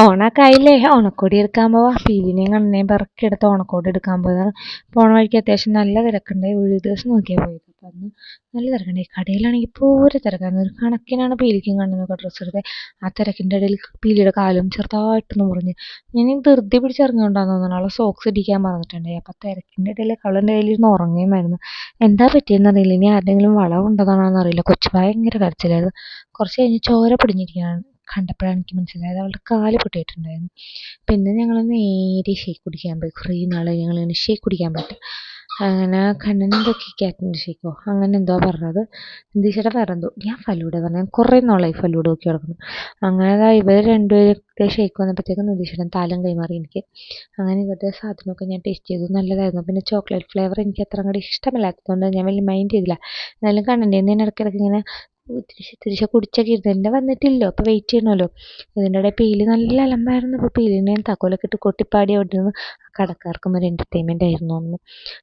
ഓണൊക്കെ ആയില്ലേ, ഓണക്കോടി എടുക്കാൻ പോവാ. പീലിനെയും കണ്ണനെയും പറക്കിയെടുത്ത് ഓണക്കോടി എടുക്കാൻ പോയതാണ്. പോണ വഴിക്ക് അത്യാവശ്യം നല്ല തിരക്കുണ്ടായി. ഒഴിവ് ദിവസം നോക്കിയാൽ പോയത്. അപ്പം അന്ന് നല്ല തിരക്കുണ്ടായി. കടയിലാണെങ്കിൽ പൂര തിരക്കായിരുന്നു. ഒരു കണക്കിനാണ് പീലിക്കും കണ്ണനൊക്കെ ഡ്രസ്സ് എടുത്തത്. ആ തിരക്കിൻ്റെ ഇടയിൽ പീലിയുടെ കാലും ചെറുതായിട്ടൊന്ന് മുറിഞ്ഞ്. ഞാൻ ധൃതി പിടിച്ചിറങ്ങിക്കൊണ്ടാന്ന് തോന്നുന്നു. അവളെ സോക്സ് ഇടിക്കാൻ പറഞ്ഞിട്ടുണ്ടായി. അപ്പം തിരക്കിൻ്റെ ഇടയിൽ അവളെൻ്റെ കയ്യിലിരുന്ന് ഉറങ്ങുമായിരുന്നു. എന്താ പറ്റിയെന്നറിയില്ല. ഇനി ആരുടെങ്കിലും വളവുണ്ടതാണോന്ന് അറിയില്ല. കൊച്ചു ഭയങ്കര കരച്ചിലായിരുന്നു. കുറച്ച് കഴിഞ്ഞ് ചോര പൊടിഞ്ഞിരിക്കുകയാണ്. കണ്ടപ്പോഴാണ് എനിക്ക് മനസ്സിലായത് അവളുടെ കാല് പൊട്ടിയിട്ടുണ്ടായിരുന്നു. പിന്നെ ഞങ്ങൾ നേരെ ഷേക്ക് കുടിക്കാൻ പോയി. കുറേ നാളായി ഞങ്ങളിങ്ങനെ ഷേക്ക് കുടിക്കാൻ പറ്റും. അങ്ങനെ കണ്ണൻ എന്തൊക്കെ ക്യാറ്റിൻ്റെ ഷേക്കോ അങ്ങനെ എന്തോ പറഞ്ഞത്. നിതീഷേട്ടൻ വേറെ എന്തോ, ഞാൻ ഫലൂഡ പറഞ്ഞു. കുറേ നാളായി ഫലൂഡ നോക്കി കിടക്കുന്നു. അങ്ങനെ ഇവർ രണ്ടുപേരുടെ ഷേക്ക് വന്നപ്പോഴത്തേക്കും നിതീഷേട്ടൻ താലം കൈമാറി എനിക്ക്. അങ്ങനെ ഇവരുടെ സാധനമൊക്കെ ഞാൻ ടേസ്റ്റ് ചെയ്തു. നല്ലതായിരുന്നു. പിന്നെ ചോക്ലേറ്റ് ഫ്ലേവർ എനിക്ക് അത്ര അങ്ങോട്ട് ഇഷ്ടമില്ലാത്തതുകൊണ്ട് ഞാൻ വലിയ മൈൻഡ് ചെയ്തില്ല. എന്നാലും കണ്ണൻ്റെ നിന്ന് ഇടയ്ക്കിടയ്ക്ക് ഇങ്ങനെ തിരിച്ച് കുടിച്ചൊക്കെ ഇരുന്നു. എൻ്റെ വന്നിട്ടില്ലോ, അപ്പോൾ വെയിറ്റ് ചെയ്യണമല്ലോ. ഇതിൻ്റെ ഇടയിൽ പീലി നല്ല അലമ്പായിരുന്നു. അപ്പോൾ പീലിനെ താക്കോലൊക്കെ ഇട്ട് കൊട്ടിപ്പാടി അവിടെ നിന്ന് കടക്കാർക്കും ഒരു എൻ്റർടൈൻമെൻ്റ് ആയിരുന്നു അന്ന്.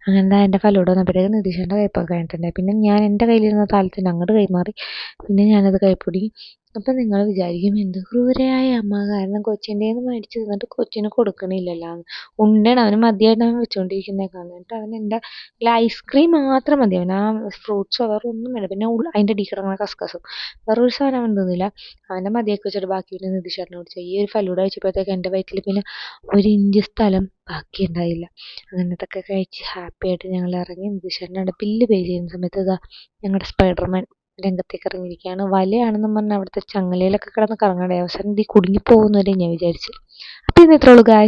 അങ്ങനെ എൻ്റെ ഫലൂഡ വന്നപ്പോഴത്തേക്കും നിതീഷേൻ്റെ കയ്പ്പൊക്കെ കഴിഞ്ഞിട്ടുണ്ടായി. പിന്നെ ഞാൻ എൻ്റെ കയ്യിലിരുന്ന താലത്തിന് അങ്ങോട്ട് കൈമാറി. പിന്നെ ഞാനത് കൈപ്പൊടി. അപ്പം നിങ്ങൾ വിചാരിക്കും എന്ത് ക്രൂരയായ അമ്മ, കാരണം കൊച്ചിൻ്റെ നിന്ന് മേടിച്ച് തിന്നിട്ട് കൊച്ചിന് കൊടുക്കണില്ലല്ലോ. ഉണ്ടയാണ് അവന് മതിയായിട്ട് അവൻ വെച്ചുകൊണ്ടിരിക്കുന്നേക്കാണ്. എന്നിട്ട് അവൻ എൻ്റെ ഐസ്ക്രീം മാത്രം മതി അവൻ. ആ ഫ്രൂട്ട്സോ വേറെ ഒന്നും വേണ്ട. പിന്നെ അതിൻ്റെ അടിയിൽ കിടക്കുന്ന കസ്കസും വേറൊരു സാധനം അവൻ തിന്നില്ല. അവൻ്റെ മതിയൊക്കെ വെച്ചിട്ട് ബാക്കി പിന്നെ നിതീഷേട്ടനെ കുടിച്ചു. ഈ ഒരു ഫലൂഡ കഴിച്ചപ്പോഴത്തേക്ക് എൻ്റെ വയറ്റിൽ പിന്നെ ഒരു ഇഞ്ച് സ്ഥലം ബാക്കി ഉണ്ടായില്ല. അങ്ങനത്തൊക്കെ കഴിച്ച് ഹാപ്പി ആയിട്ട് ഞങ്ങൾ ഇറങ്ങി. നിതീഷേട്ടൻ്റെ ബില്ല് പേ ചെയ്യുന്ന സമയത്ത് ഇതാ ഞങ്ങളുടെ സ്പൈഡർമാൻ രംഗത്തേക്ക് ഇറങ്ങിയിരിക്കുകയാണ്. വലയാണെന്നും പറഞ്ഞ് അവിടുത്തെ ചങ്ങലയിലൊക്കെ കിടന്ന് കറങ്ങണ്ടേ. അവസാനം കുടുങ്ങിപ്പോകുന്നവരെ ഞാൻ വിചാരിച്ചു. അപ്പോൾ ഇന്ന് ഇത്രേ ഉള്ളൂ ഗായ്സ്.